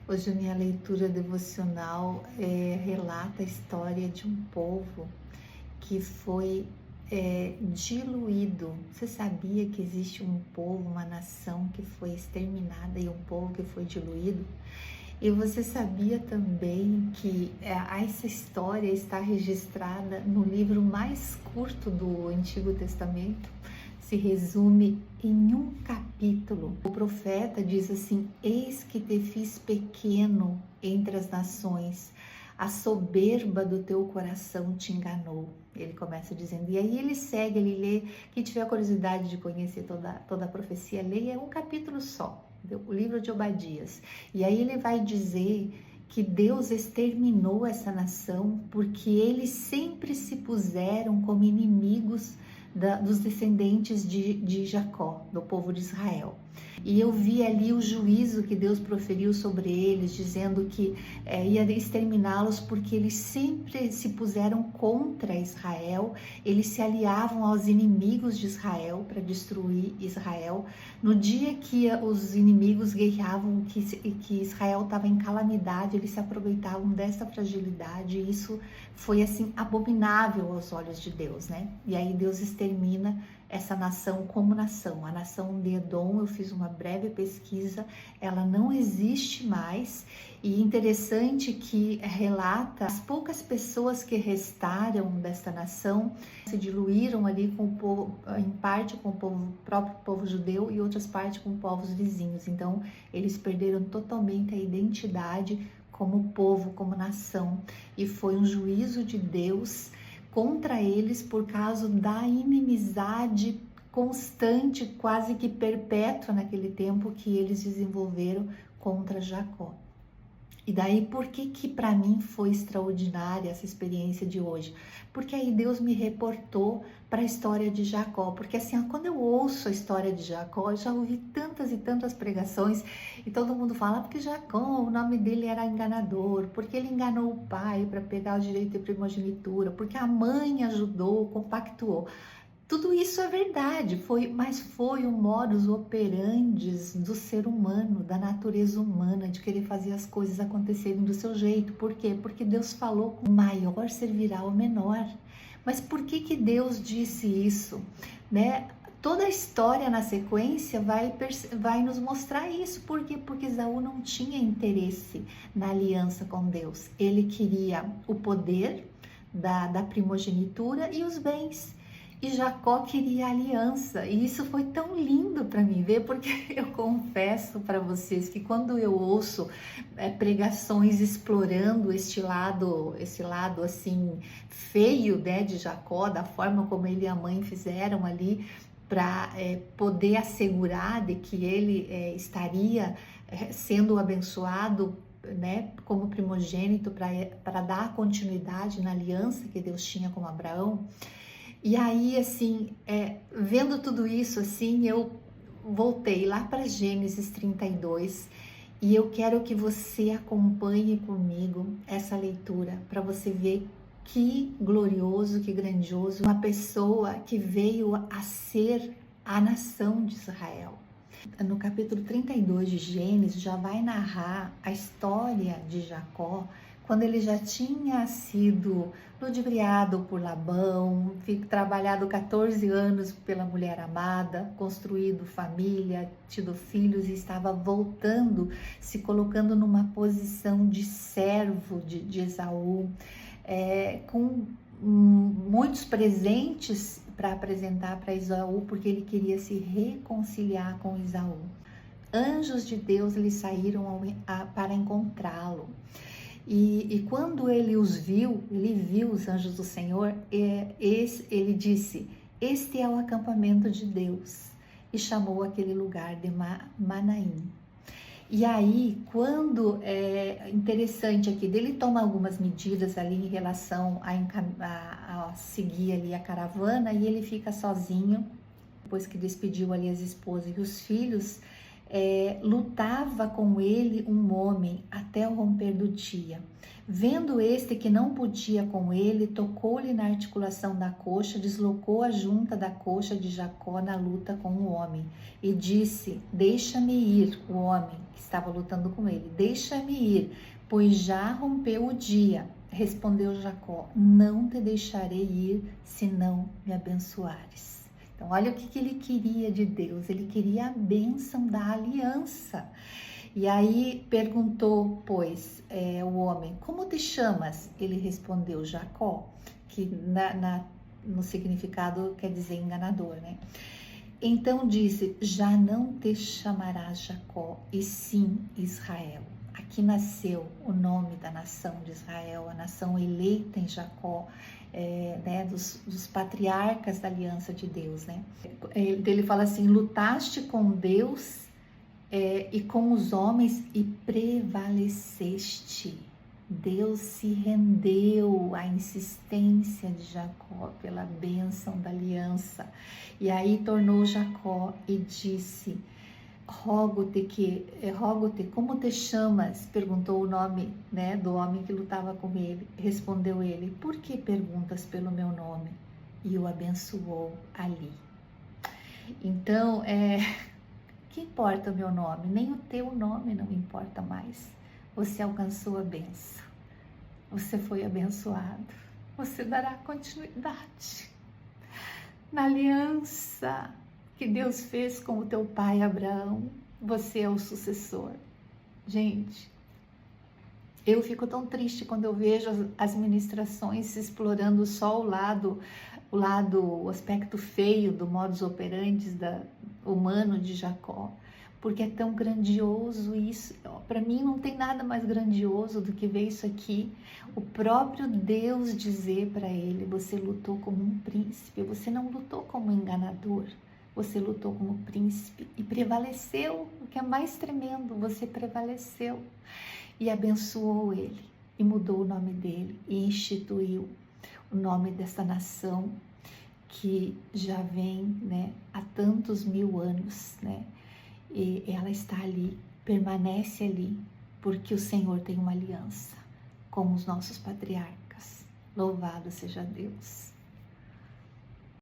Hoje a minha leitura devocional relata a história de um povo que foi diluído. Você sabia que existe um povo, uma nação que foi exterminada e um povo que foi diluído? E você sabia também que essa história está registrada no livro mais curto do Antigo Testamento? Se resume em um capítulo. O profeta diz assim: Eis que te fiz pequeno entre as nações, a soberba do teu coração te enganou. Ele começa dizendo, e aí ele segue, ele lê. Quem tiver curiosidade de conhecer toda a profecia, leia, é um capítulo só, o livro de Obadias. E aí ele vai dizer que Deus exterminou essa nação porque eles sempre se puseram como inimigos dos descendentes de Jacó, do povo de Israel. E eu vi ali o juízo que Deus proferiu sobre eles, dizendo que ia exterminá-los porque eles sempre se puseram contra Israel, eles se aliavam aos inimigos de Israel para destruir Israel. No dia que os inimigos guerreavam, que Israel estava em calamidade, eles se aproveitavam dessa fragilidade, e isso foi assim abominável aos olhos de Deus, né? E aí Deus extermina essa nação como nação. A nação de Edom, eu fiz uma breve pesquisa, ela não existe mais. E interessante que relata as poucas pessoas que restaram desta nação se diluíram ali com o povo, em parte com o próprio povo judeu e outras partes com povos vizinhos. Então eles perderam totalmente a identidade como povo, como nação, e foi um juízo de Deus contra eles por causa da inimizade constante, quase que perpétua naquele tempo que eles desenvolveram contra Jacó. E daí, por que para mim foi extraordinária essa experiência de hoje? Porque aí Deus me reportou para a história de Jacó. Porque assim, quando eu ouço a história de Jacó, eu já ouvi tantas e tantas pregações e todo mundo fala porque Jacó, o nome dele era enganador, porque ele enganou o pai para pegar o direito de primogenitura, porque a mãe ajudou, compactuou. Tudo isso é verdade, mas foi o modus operandi do ser humano, da natureza humana, de querer fazer as coisas acontecerem do seu jeito. Por quê? Porque Deus falou que o maior servirá ao menor. Mas por que Deus disse isso? Né? Toda a história na sequência vai nos mostrar isso. Por quê? Porque Esaú não tinha interesse na aliança com Deus. Ele queria o poder da primogenitura e os bens. E Jacó queria aliança, e isso foi tão lindo para mim ver, porque eu confesso para vocês que quando eu ouço pregações explorando esse lado assim feio, né, de Jacó, da forma como ele e a mãe fizeram ali para poder assegurar de que ele estaria sendo abençoado, né, como primogênito para dar continuidade na aliança que Deus tinha com Abraão. E aí, assim, vendo tudo isso, assim, eu voltei lá para Gênesis 32 e eu quero que você acompanhe comigo essa leitura para você ver que glorioso, que grandioso, uma pessoa que veio a ser a nação de Israel. No capítulo 32 de Gênesis já vai narrar a história de Jacó, quando ele já tinha sido ludibriado por Labão, trabalhado 14 anos pela mulher amada, construído família, tido filhos e estava voltando, se colocando numa posição de servo de Esaú, com muitos presentes para apresentar para Esaú, porque ele queria se reconciliar com Esaú. Anjos de Deus lhe saíram para encontrá-lo. E quando ele viu os anjos do Senhor, ele disse: este é o acampamento de Deus, e chamou aquele lugar de Manaim. E aí, quando interessante aqui, ele toma algumas medidas ali em relação a seguir ali a caravana, e ele fica sozinho, depois que despediu ali as esposas e os filhos. lutava com ele um homem até o romper do dia. Vendo este que não podia com ele, tocou-lhe na articulação da coxa, deslocou a junta da coxa de Jacó na luta com o homem e disse: deixa-me ir, o homem que estava lutando com ele, deixa-me ir, pois já rompeu o dia. Respondeu Jacó: não te deixarei ir, se não me abençoares. Então, olha o que ele queria de Deus, ele queria a bênção da aliança. E aí perguntou, pois, o homem: como te chamas? Ele respondeu: Jacó, que no significado quer dizer enganador, né? Então disse: já não te chamarás Jacó, e sim Israel. Aqui nasceu o nome da nação de Israel, a nação eleita em Jacó, dos patriarcas da aliança de Deus, né? Ele fala assim: lutaste com Deus e com os homens e prevaleceste. Deus se rendeu à insistência de Jacó pela bênção da aliança. E aí tornou Jacó e disse: rogo-te, como te chamas? Perguntou o nome, né, do homem que lutava com ele. Respondeu ele: por que perguntas pelo meu nome? E o abençoou ali. Então, que importa o meu nome? Nem o teu nome não importa mais. Você alcançou a bênção. Você foi abençoado. Você dará continuidade na aliança que Deus fez com o teu pai Abraão. Você é o sucessor. Gente, eu fico tão triste quando eu vejo as ministrações explorando só o aspecto feio do modus operandi humano de Jacó, porque é tão grandioso isso. Para mim não tem nada mais grandioso do que ver isso aqui, o próprio Deus dizer para ele: você lutou como um príncipe, você não lutou como um enganador, você lutou como príncipe e prevaleceu. O que é mais tremendo, você prevaleceu e abençoou ele e mudou o nome dele e instituiu o nome dessa nação que já vem, né, há tantos mil anos, né? E ela está ali, permanece ali, porque o Senhor tem uma aliança com os nossos patriarcas. Louvado seja Deus.